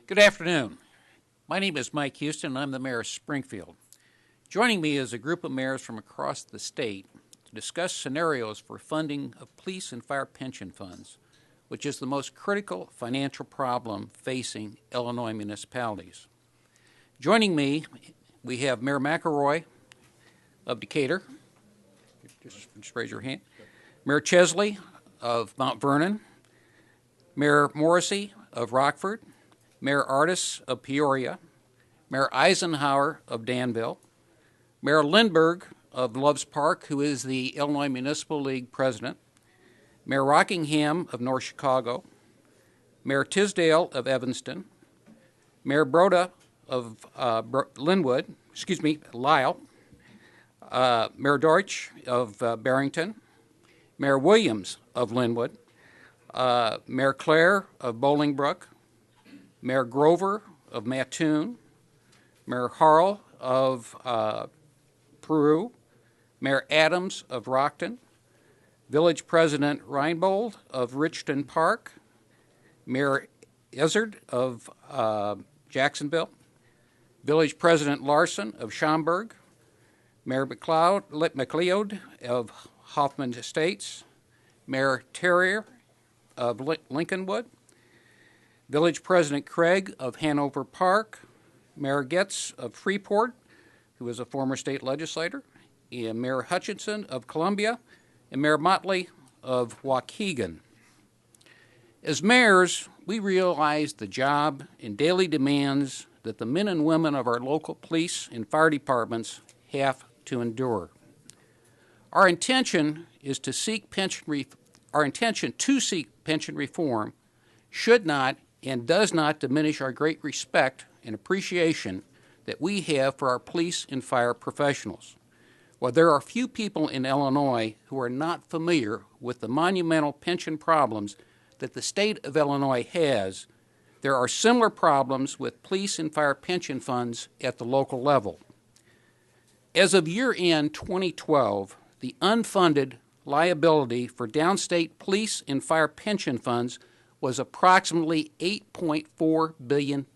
Good afternoon. My name is Mike Houston, and I'm the mayor of Springfield. Joining me is a group of mayors from across the state to discuss scenarios for funding of police and fire pension funds, which is the most critical financial problem facing Illinois municipalities. Joining me, we have Mayor McElroy of Decatur. Just raise your hand. Mayor Chesley of Mount Vernon. Mayor Morrissey of Rockford. Mayor Artis of Peoria. Mayor Eisenhower of Danville. Mayor Lindberg of Loves Park, who is the Illinois Municipal League president. Mayor Rockingham of North Chicago. Mayor Tisdale of Evanston. Mayor Broda of Lisle. Mayor Deutsch of Barrington. Mayor Williams of Linwood. Mayor Clare of Bolingbrook. Mayor Grover of Mattoon. Mayor Harrell of Peru. Mayor Adams of Rockton. Village President Reinbold of Richton Park. Mayor Izzard of Jacksonville. Village President Larson of Schaumburg. Mayor McLeod of Hoffman Estates. Mayor Terrier of Lincolnwood. Village President Craig of Hanover Park. Mayor Getz of Freeport, who is a former state legislator, and Mayor Hutchinson of Columbia, and Mayor Motley of Waukegan. As mayors, we realize the job and daily demands that the men and women of our local police and fire departments have to endure. Our intention to seek pension reform should not and does not diminish our great respect and appreciation that we have for our police and fire professionals. While there are few people in Illinois who are not familiar with the monumental pension problems that the state of Illinois has, there are similar problems with police and fire pension funds at the local level. As of year-end 2012, the unfunded liability for downstate police and fire pension funds was approximately $8.4 billion.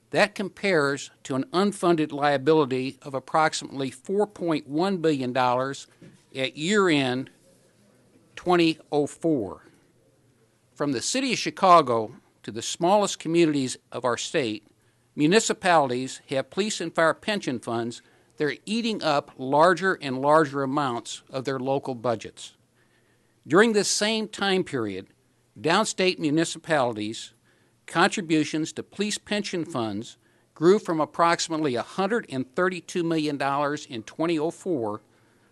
That compares to an unfunded liability of approximately $4.1 billion at year-end 2004. From the city of Chicago to the smallest communities of our state, municipalities have police and fire pension funds that are eating up larger and larger amounts of their local budgets. During this same time period, downstate municipalities' contributions to police pension funds grew from approximately $132 million in 2004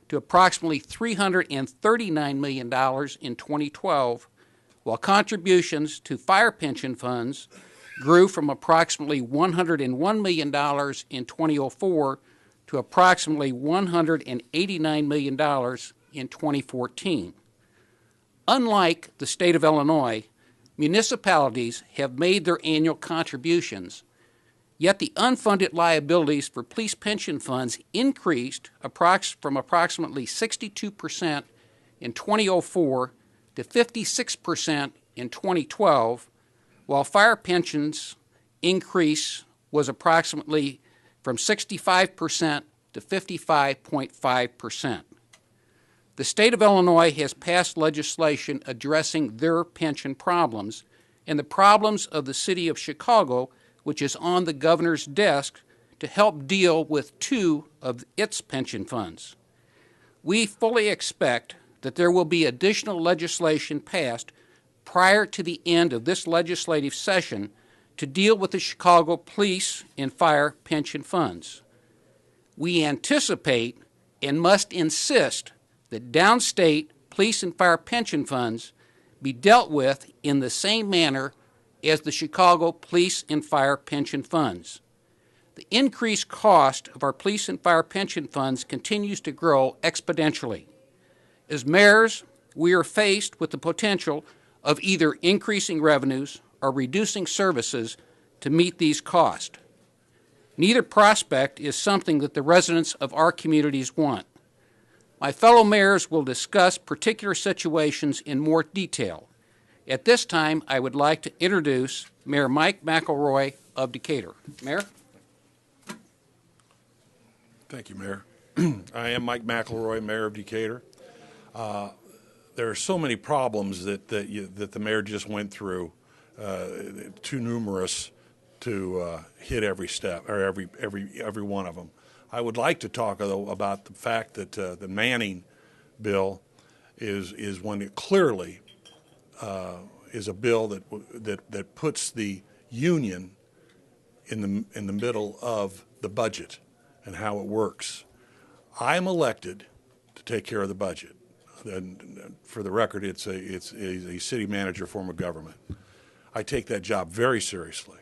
to approximately $339 million in 2012, while contributions to fire pension funds grew from approximately $101 million in 2004 to approximately $189 million in 2014. Unlike the state of Illinois, municipalities have made their annual contributions, yet the unfunded liabilities for police pension funds increased from approximately 62% in 2004 to 56% in 2012, while fire pensions increase was approximately from 65% to 55.5%. The state of Illinois has passed legislation addressing their pension problems and the problems of the city of Chicago, which is on the governor's desk to help deal with two of its pension funds. We fully expect that there will be additional legislation passed prior to the end of this legislative session to deal with the Chicago police and fire pension funds. We anticipate and must insist that downstate police and fire pension funds be dealt with in the same manner as the Chicago police and fire pension funds. The increased cost of our police and fire pension funds continues to grow exponentially. As mayors, we are faced with the potential of either increasing revenues or reducing services to meet these costs. Neither prospect is something that the residents of our communities want. My fellow mayors will discuss particular situations in more detail. At this time, I would like to introduce Mayor Mike McElroy of Decatur. Mayor? Thank you, Mayor. I am Mike McElroy, Mayor of Decatur. There are so many problems that the mayor just went through, too numerous to hit every step or every one of them. I would like to talk though about the fact that the Manning bill is one that clearly is a bill that puts the union in the middle of the budget and how it works. I'm elected to take care of the budget. And for the record, it's a city manager form of government. I take that job very seriously.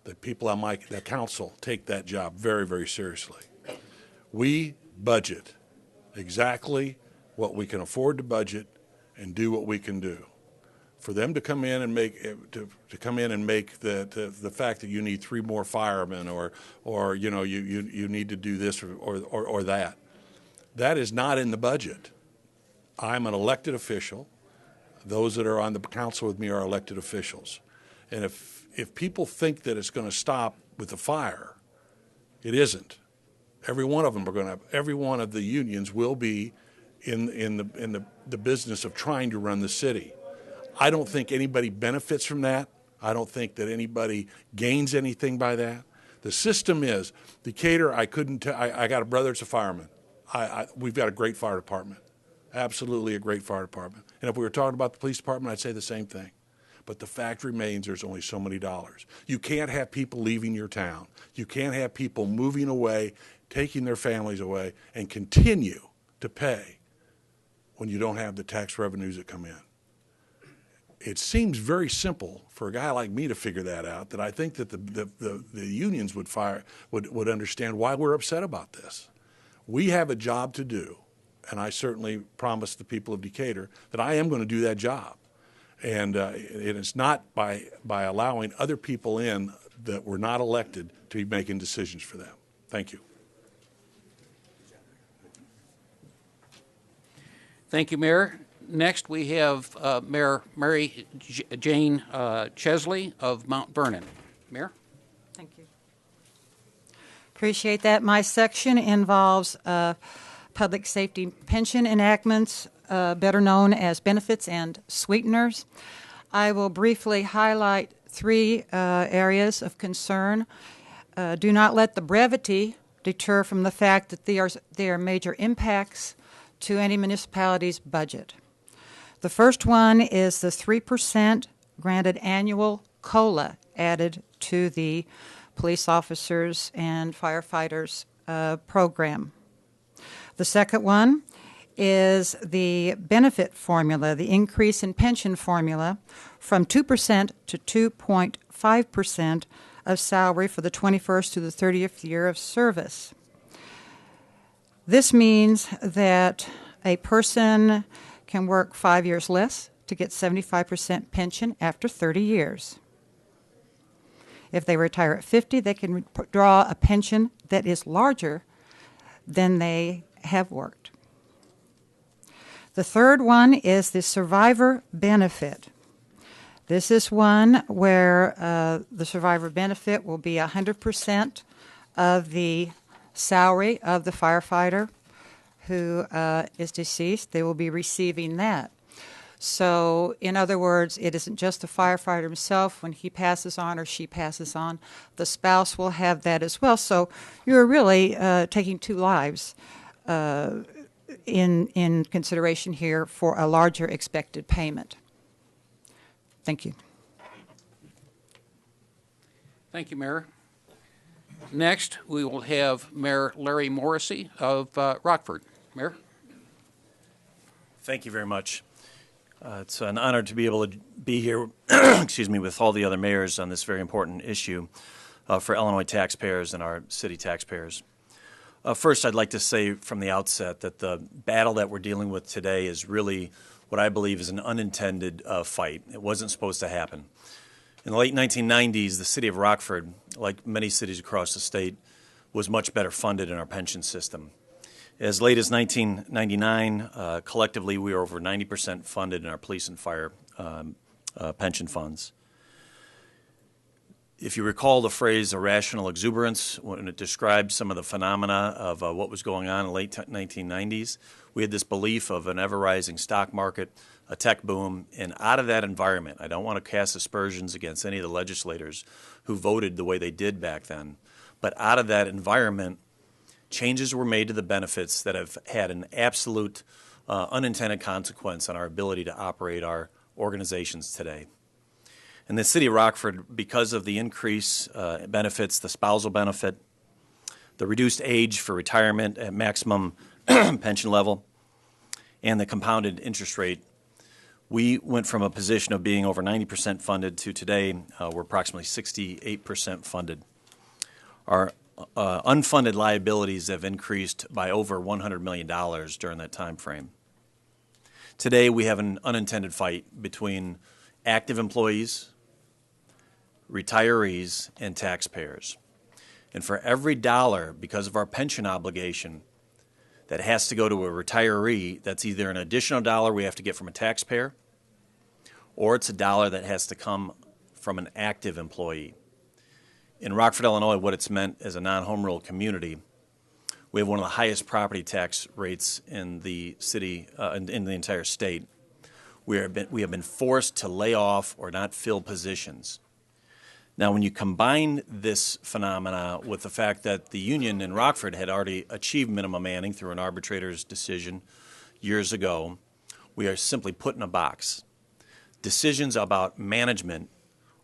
The people on the council take that job very, very seriously. We budget exactly what we can afford to budget and do what we can do. For them to come in and make the fact that you need 3 more firemen or you know you need to do this or that, that is not in the budget. I'm an elected official. Those that are on the council with me are elected officials. And if people think that it's going to stop with the fire, it isn't. Every one of them are going to. Every one of the unions will be in the business of trying to run the city. I don't think anybody benefits from that. I don't think that anybody gains anything by that. The system is Decatur. I got a brother that's a fireman. We've got a great fire department. Absolutely a great fire department. And if we were talking about the police department, I'd say the same thing. But the fact remains there's only so many dollars. You can't have people leaving your town. You can't have people moving away, taking their families away, and continue to pay when you don't have the tax revenues that come in. It seems very simple for a guy like me to figure that out, that I think that the unions would understand why we're upset about this. We have a job to do. And I certainly promised the people of Decatur that I am going to do that job. And it's not by allowing other people in that were not elected to be making decisions for them. Thank you. Thank you, Mayor. Next, we have Mayor Mary Jane Chesley of Mount Vernon. Mayor? Thank you. Appreciate that. My section involves public safety pension enactments, better known as benefits and sweeteners. I will briefly highlight 3 areas of concern. Do not let the brevity deter from the fact that there are major impacts to any municipality's budget. The first one is the 3% granted annual COLA added to the police officers and firefighters program. The second one is the benefit formula, the increase in pension formula from 2% to 2.5% of salary for the 21st to the 30th year of service. This means that a person can work 5 years less to get 75% pension after 30 years. If they retire at 50, they can draw a pension that is larger than they have worked. The third one is the survivor benefit. This is one where the survivor benefit will be 100% of the salary of the firefighter who is deceased. They will be receiving that. So, in other words, it isn't just the firefighter himself. When he passes on or she passes on, the spouse will have that as well. So you're really taking 2 lives in consideration here for a larger expected payment. Thank you. Thank you, Mayor. Next, we will have Mayor Larry Morrissey of Rockford. Mayor? Thank you very much. It's an honor to be able to be here, excuse me, with all the other mayors on this very important issue for Illinois taxpayers and our city taxpayers. First, I'd like to say from the outset that the battle that we're dealing with today is really what I believe is an unintended fight. It wasn't supposed to happen. In the late 1990s, the city of Rockford, like many cities across the state, was much better funded in our pension system. As late as 1999, collectively, we were over 90% funded in our police and fire pension funds. If you recall the phrase irrational exuberance, when it described some of the phenomena of what was going on in the late 1990s, we had this belief of an ever-rising stock market, a tech boom, and out of that environment, I don't want to cast aspersions against any of the legislators who voted the way they did back then, but out of that environment, changes were made to the benefits that have had an absolute unintended consequence on our ability to operate our organizations today. In the city of Rockford, because of the increase benefits, the spousal benefit, the reduced age for retirement at maximum pension level, and the compounded interest rate, we went from a position of being over 90% funded to today we're approximately 68% funded. Our unfunded liabilities have increased by over $100 million during that time frame. Today we have an unintended fight between active employees, retirees, and taxpayers. And for every dollar, because of our pension obligation, that has to go to a retiree, that's either an additional dollar we have to get from a taxpayer, or it's a dollar that has to come from an active employee. In Rockford, Illinois, what it's meant as a non-home rule community, we have one of the highest property tax rates in the city, in the entire state. We have been forced to lay off or not fill positions. Now, when you combine this phenomena with the fact that the union in Rockford had already achieved minimum manning through an arbitrator's decision years ago, we are simply put in a box. Decisions about management,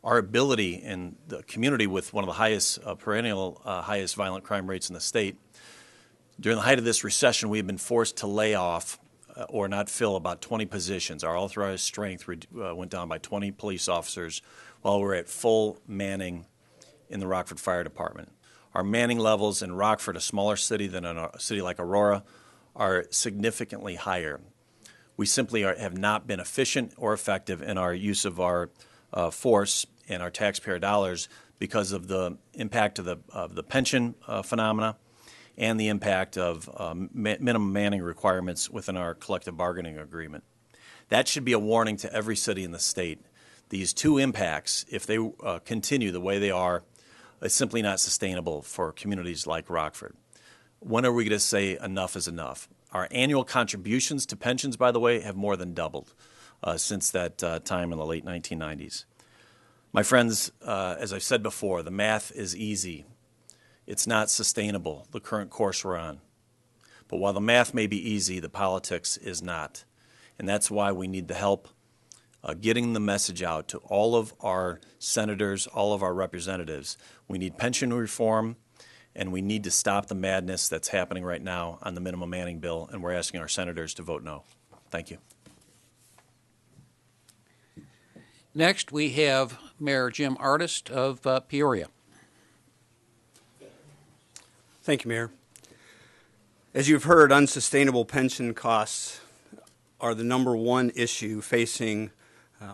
our ability in the community with one of the highest highest violent crime rates in the state, during the height of this recession, we have been forced to lay off or not fill about 20 positions. Our authorized strength went down by 20 police officers while we're at full manning in the Rockford Fire Department. Our manning levels in Rockford, a smaller city than a city like Aurora, are significantly higher. We simply have not been efficient or effective in our use of our force and our taxpayer dollars because of the impact of the pension phenomena and the impact of minimum manning requirements within our collective bargaining agreement. That should be a warning to every city in the state. These two impacts, if they continue the way they are, is simply not sustainable for communities like Rockford. When are we going to say enough is enough? Our annual contributions to pensions, by the way, have more than doubled since that time in the late 1990s. My friends, as I've said before, the math is easy. It's not sustainable, the current course we're on. But while the math may be easy, the politics is not. And that's why we need the help getting the message out to all of our senators, all of our representatives. We need pension reform, and we need to stop the madness that's happening right now on the minimum manning bill, and we're asking our senators to vote no. Thank you. Next, we have Mayor Jim Artist of Peoria. Thank you, Mayor. As you've heard, unsustainable pension costs are the number one issue facing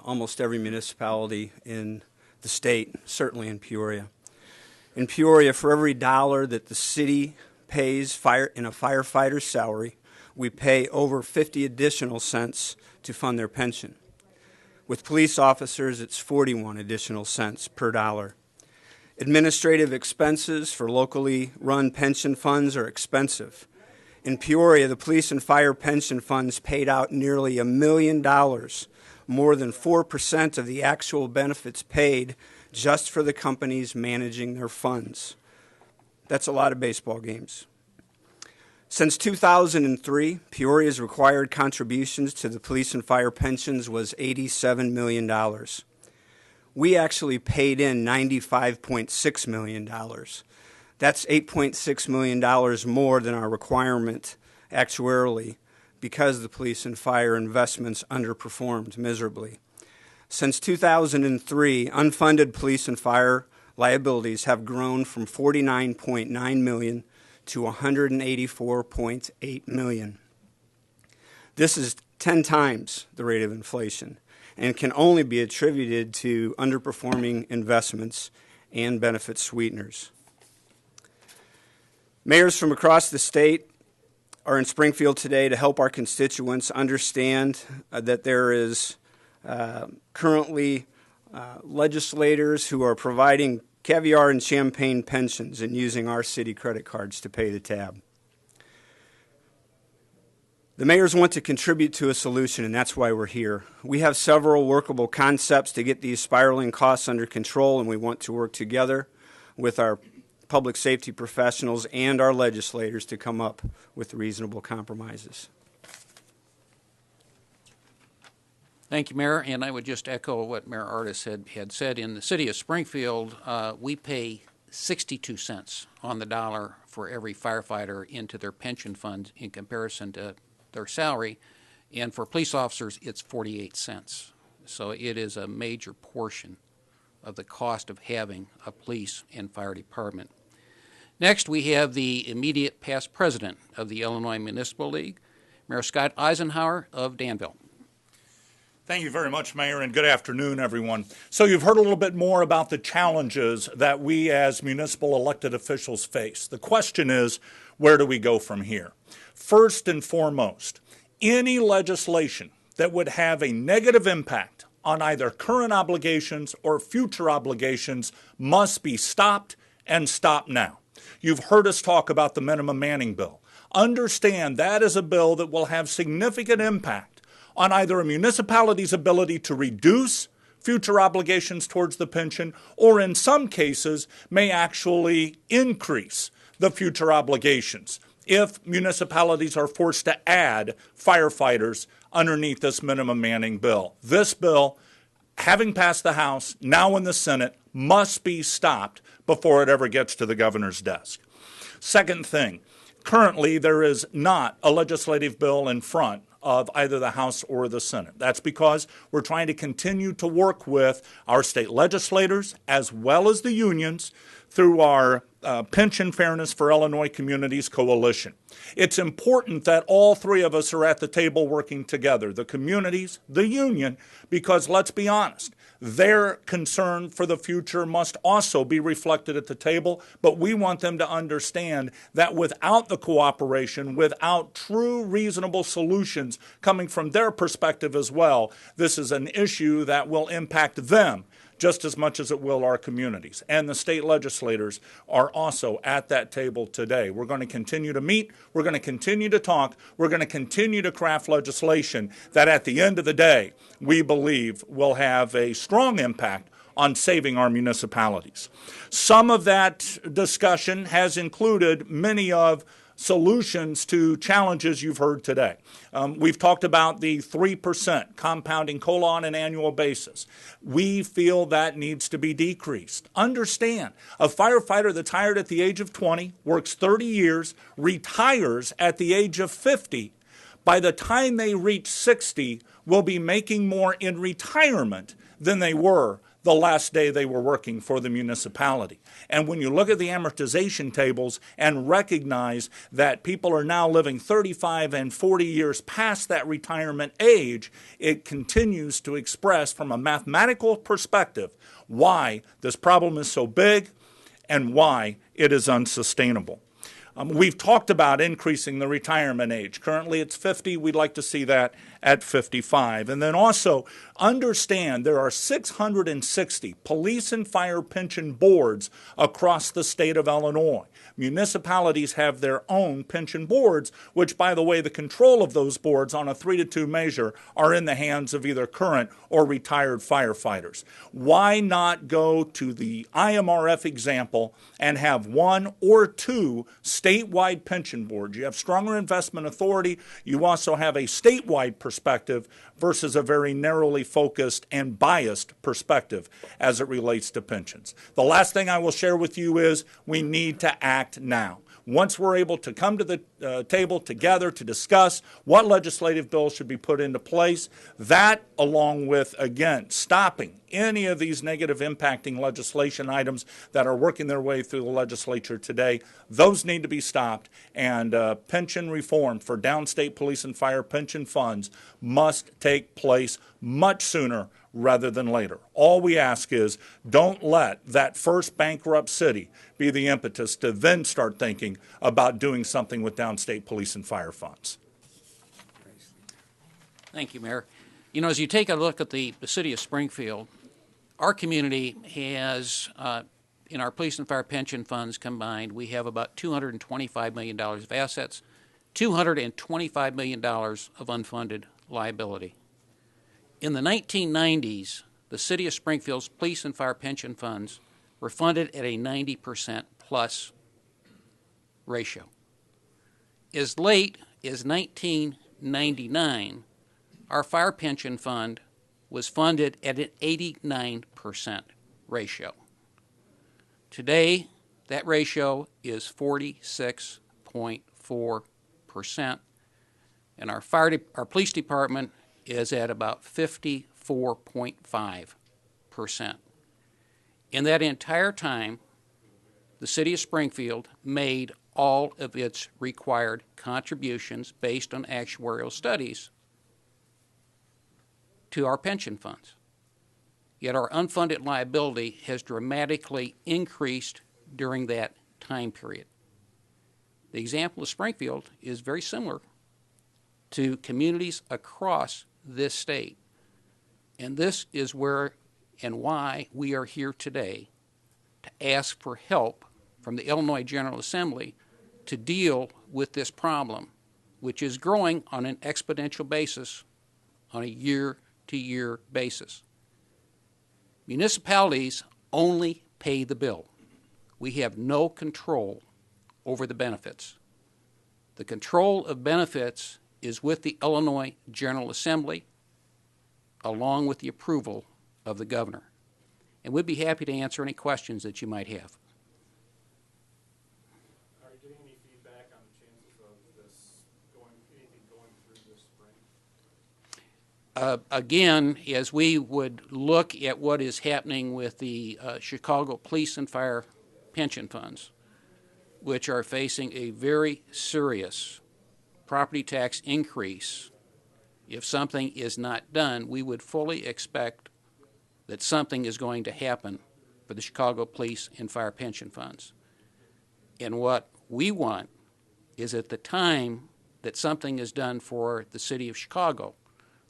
almost every municipality in the state, certainly in Peoria. In Peoria, for every dollar that the city pays in a firefighter's salary, we pay over 50 additional cents to fund their pension. With police officers, it's 41 additional cents per dollar. Administrative expenses for locally run pension funds are expensive. In Peoria, the police and fire pension funds paid out nearly $1 million, more than 4% of the actual benefits paid just for the companies managing their funds. That's a lot of baseball games. Since 2003, Peoria's required contributions to the police and fire pensions was $87 million. We actually paid in $95.6 million. That's $8.6 million more than our requirement actuarially because the police and fire investments underperformed miserably. Since 2003, unfunded police and fire liabilities have grown from $49.9 million to $184.8 million. This is 10 times the rate of inflation and can only be attributed to underperforming investments and benefit sweeteners. Mayors from across the state are in Springfield today to help our constituents understand that there is currently legislators who are providing caviar and champagne pensions and using our city credit cards to pay the tab. The mayors want to contribute to a solution, and that's why we're here. We have several workable concepts to get these spiraling costs under control, and we want to work together with our public safety professionals and our legislators to come up with reasonable compromises. Thank you, Mayor, and I would just echo what Mayor Ardis had said. In the city of Springfield, we pay 62 cents on the dollar for every firefighter into their pension fund in comparison to their salary, and for police officers, it's 48 cents. So it is a major portion of the cost of having a police and fire department. Next, we have the immediate past president of the Illinois Municipal League, Mayor Scott Eisenhower of Danville. Thank you very much, Mayor, and good afternoon, everyone. So you've heard a little bit more about the challenges that we as municipal elected officials face. The question is, where do we go from here? First and foremost, any legislation that would have a negative impact on either current obligations or future obligations must be stopped, and stopped now. You've heard us talk about the minimum manning bill. Understand that is a bill that will have significant impact on either a municipality's ability to reduce future obligations towards the pension, or in some cases may actually increase the future obligations if municipalities are forced to add firefighters underneath this minimum manning bill. This bill, having passed the House, now in the Senate, must be stopped before it ever gets to the governor's desk. Second thing, currently there is not a legislative bill in front of either the House or the Senate. That's because we're trying to continue to work with our state legislators as well as the unions through our Pension Fairness for Illinois Communities Coalition. It's important that all three of us are at the table working together, the communities, the union, because let's be honest, their concern for the future must also be reflected at the table, but we want them to understand that without the cooperation, without true reasonable solutions coming from their perspective as well, this is an issue that will impact them just as much as it will our communities. And the state legislators are also at that table today. We're going to continue to meet, we're going to continue to talk, we're going to continue to craft legislation that at the end of the day, we believe will have a strong impact on saving our municipalities. Some of that discussion has included many of solutions to challenges you've heard today. We've talked about the 3% compounding COLA on an annual basis. We feel that needs to be decreased. Understand, a firefighter that's hired at the age of 20, works 30 years, retires at the age of 50, by the time they reach 60, will be making more in retirement than they were the last day they were working for the municipality. And when you look at the amortization tables and recognize that people are now living 35 and 40 years past that retirement age, it continues to express from a mathematical perspective why this problem is so big and why it is unsustainable. We've talked about increasing the retirement age. Currently it's 50. We'd like to see that at 55. And then also understand there are 660 police and fire pension boards across the state of Illinois. Municipalities have their own pension boards, which, by the way, the control of those boards on a 3-to-2 measure are in the hands of either current or retired firefighters. Why not go to the IMRF example and have one or two statewide pension boards? You have stronger investment authority. You also have a statewide perspective versus a very narrowly focused and biased perspective as it relates to pensions. The last thing I will share with you is we need to act now. Once we're able to come to the table together to discuss what legislative bills should be put into place, that along with, again, stopping any of these negative impacting legislation items that are working their way through the legislature today, those need to be stopped, and pension reform for downstate police and fire pension funds must take place much sooner rather than later. All we ask is don't let that first bankrupt city be the impetus to then start thinking about doing something with downstate police and fire funds. Thank you, Mayor. You know, as you take a look at the city of Springfield, our community has in our police and fire pension funds combined, we have about $225 million of assets, $225 million of unfunded liability. In the 1990s, the City of Springfield's police and fire pension funds were funded at a 90% plus ratio. As late as 1999, our fire pension fund was funded at an 89% ratio. Today, that ratio is 46.4%, and our police department is at about 54.5%. In that entire time, the City of Springfield made all of its required contributions based on actuarial studies to our pension funds. Yet our unfunded liability has dramatically increased during that time period. The example of Springfield is very similar to communities across this state. And this is where and why we are here today to ask for help from the Illinois General Assembly to deal with this problem, which is growing on an exponential basis on a year-to-year basis. Municipalities only pay the bill. We have no control over the benefits. The control of benefits is with the Illinois General Assembly, along with the approval of the governor. And we'd be happy to answer any questions that you might have. Are you getting any feedback on the chances of anything going through this spring? Again, as we would look at what is happening with the Chicago Police and Fire pension funds, which are facing a very serious property tax increase, if something is not done, we would fully expect that something is going to happen for the Chicago Police and Fire pension funds. And what we want is at the time that something is done for the city of Chicago,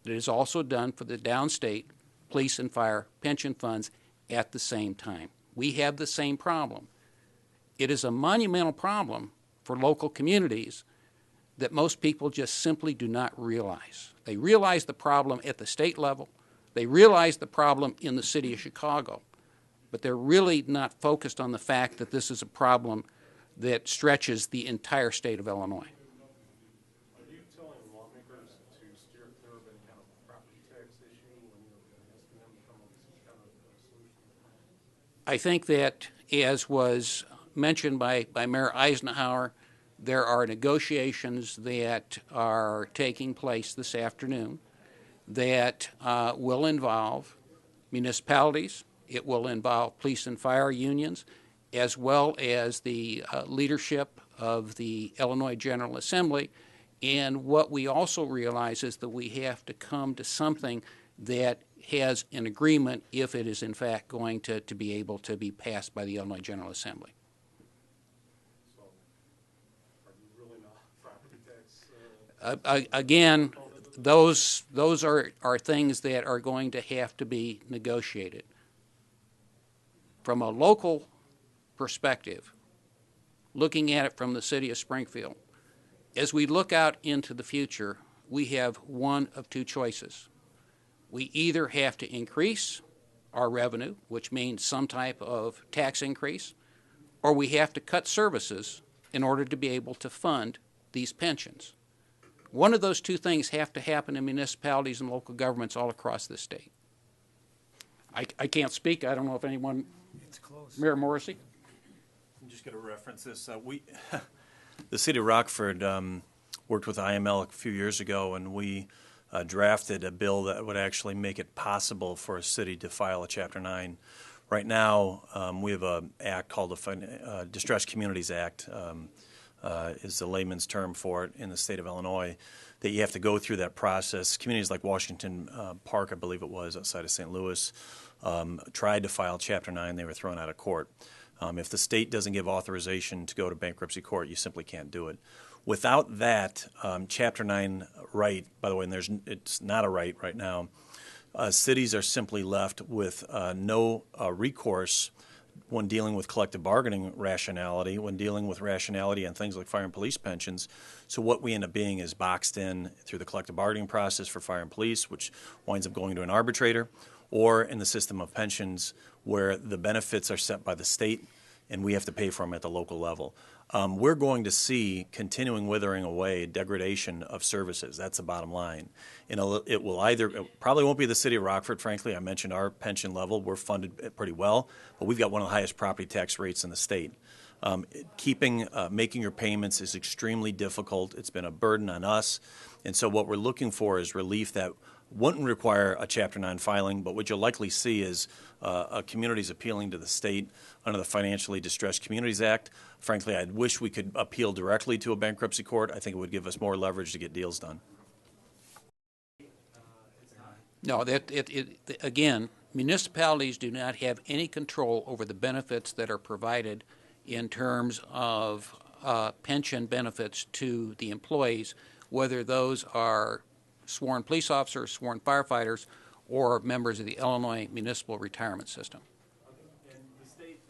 that is also done for the downstate police and fire pension funds at the same time. We have the same problem. It is a monumental problem for local communities that most people just simply do not realize. They realize the problem at the state level. They realize the problem in the city of Chicago, but they're really not focused on the fact that this is a problem that stretches the entire state of Illinois. Are you telling lawmakers to steer clear of any kind of property tax issue when you're asking them to come up with some kind of solution? I think that, as was mentioned by Mayor Eisenhower, there are negotiations that are taking place this afternoon that will involve municipalities. It will involve police and fire unions, as well as the leadership of the Illinois General Assembly. And what we also realize is that we have to come to something that has an agreement if it is in fact going to be able to be passed by the Illinois General Assembly. So, are you really not property tax? Again, those are things that are going to have to be negotiated. From a local perspective, looking at it from the city of Springfield, as we look out into the future, we have one of two choices. We either have to increase our revenue, which means some type of tax increase, or we have to cut services in order to be able to fund these pensions. One of those two things have to happen in municipalities and local governments all across the state. I can't speak. I don't know if anyone. It's close. Mayor Morrissey? I'm just going to reference this. The city of Rockford worked with IML a few years ago, and we drafted a bill that would actually make it possible for a city to file a Chapter 9. Right now, we have an act called the Distressed Communities Act, is the layman's term for it in the state of Illinois, that you have to go through that process. Communities like Washington Park, I believe it was, outside of St. Louis, tried to file Chapter 9. They were thrown out of court. If the state doesn't give authorization to go to bankruptcy court, you simply can't do it. Without that Chapter 9 right, by the way, and it's not a right now, cities are simply left with no recourse when dealing with collective bargaining rationality, when dealing with rationality on things like fire and police pensions. So what we end up being is boxed in through the collective bargaining process for fire and police, which winds up going to an arbitrator, or in the system of pensions where the benefits are set by the state and we have to pay for them at the local level. We're going to see continuing withering away, degradation of services. That's the bottom line. And it probably won't be the city of Rockford, frankly. I mentioned our pension level. We're funded pretty well, but we've got one of the highest property tax rates in the state. Making your payments is extremely difficult. It's been a burden on us. And so what we're looking for is relief that wouldn't require a Chapter 9 filing, but what you'll likely see is communities appealing to the state under the Financially Distressed Communities Act. Frankly, I wish we could appeal directly to a bankruptcy court. I think it would give us more leverage to get deals done. No, again, municipalities do not have any control over the benefits that are provided in terms of pension benefits to the employees, whether those are sworn police officers, sworn firefighters, or members of the Illinois Municipal Retirement System. Okay. And the state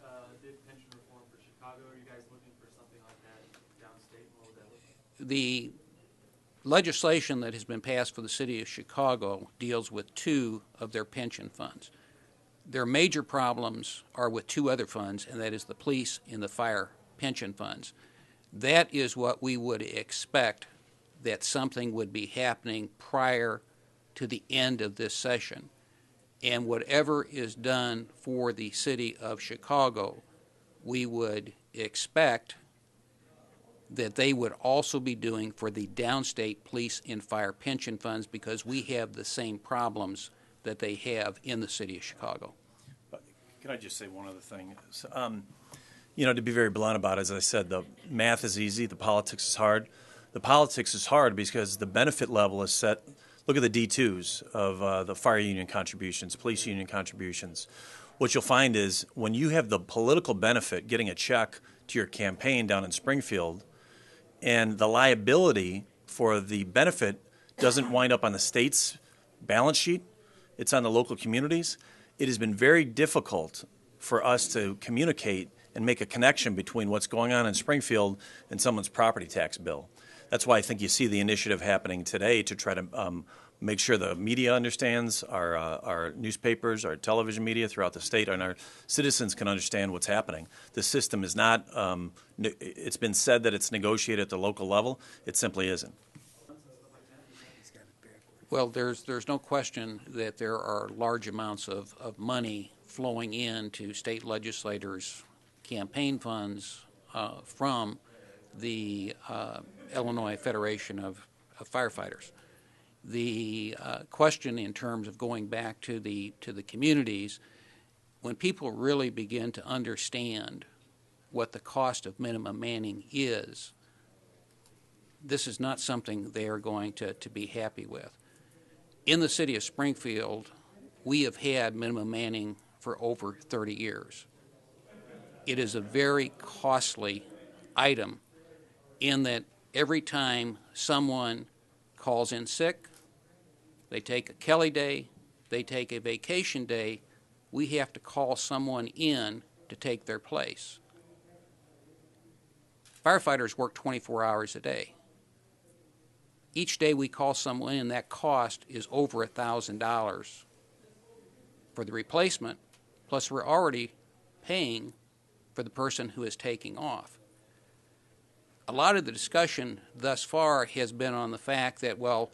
did pension reform for Chicago. Are you guys looking for something like that downstate? What would that look like? The legislation that has been passed for the city of Chicago deals with two of their pension funds. Their major problems are with two other funds, and that is the police and the fire pension funds. That is what we would expect that something would be happening prior to the end of this session. And whatever is done for the city of Chicago, we would expect that they would also be doing for the downstate police and fire pension funds, because we have the same problems that they have in the city of Chicago. Can I just say one other thing? To be very blunt about it, as I said, the math is easy, the politics is hard. The politics is hard because the benefit level is set. Look at the D2s of the fire union contributions, police union contributions. What you'll find is when you have the political benefit, getting a check to your campaign down in Springfield, and the liability for the benefit doesn't wind up on the state's balance sheet, it's on the local communities, it has been very difficult for us to communicate and make a connection between what's going on in Springfield and someone's property tax bill. That's why I think you see the initiative happening today to try to make sure the media understands, our newspapers, our television media throughout the state, and our citizens can understand what's happening. The system is not, it's been said that it's negotiated at the local level. It simply isn't. Well, there's no question that there are large amounts of money flowing into state legislators' campaign funds from the Illinois Federation of Firefighters. The question in terms of going back to the communities, when people really begin to understand what the cost of minimum manning is, this is not something they are going to be happy with. In the city of Springfield, we have had minimum manning for over 30 years. It is a very costly item in that every time someone calls in sick, they take a Kelly day, they take a vacation day, we have to call someone in to take their place. Firefighters work 24 hours a day. Each day we call someone in, that cost is over $1,000 for the replacement, plus we're already paying for the person who is taking off. A lot of the discussion thus far has been on the fact that, well,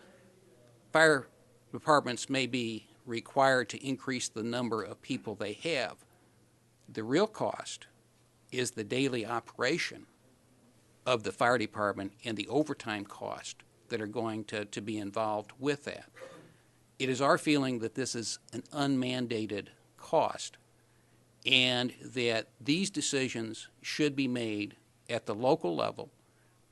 fire departments may be required to increase the number of people they have. The real cost is the daily operation of the fire department and the overtime cost that are going to be involved with that. It is our feeling that this is an unmandated cost and that these decisions should be made at the local level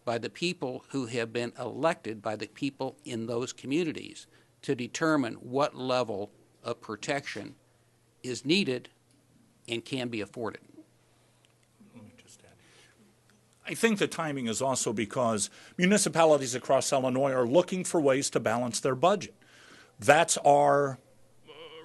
by the people who have been elected by the people in those communities to determine what level of protection is needed and can be afforded. I think the timing is also because municipalities across Illinois are looking for ways to balance their budget. That's our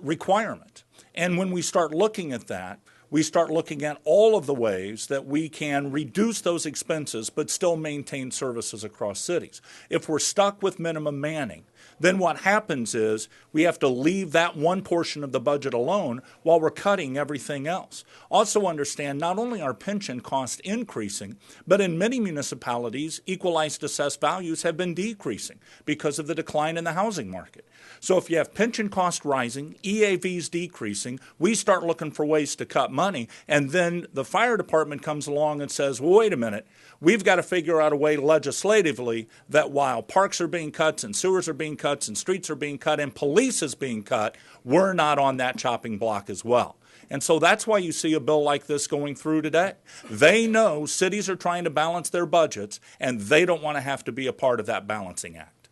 requirement. And when we start looking at that, we start looking at all of the ways that we can reduce those expenses but still maintain services across cities. If we're stuck with minimum manning, then what happens is we have to leave that one portion of the budget alone while we're cutting everything else. Also understand not only are pension costs increasing, but in many municipalities, equalized assessed values have been decreasing because of the decline in the housing market. So if you have pension costs rising, EAVs decreasing, we start looking for ways to cut money, and then the fire department comes along and says, well, wait a minute, we've got to figure out a way legislatively that while parks are being cut and sewers are being cut and streets are being cut and police is being cut, we're not on that chopping block as well. And so that's why you see a bill like this going through today. They know cities are trying to balance their budgets, and they don't want to have to be a part of that balancing act.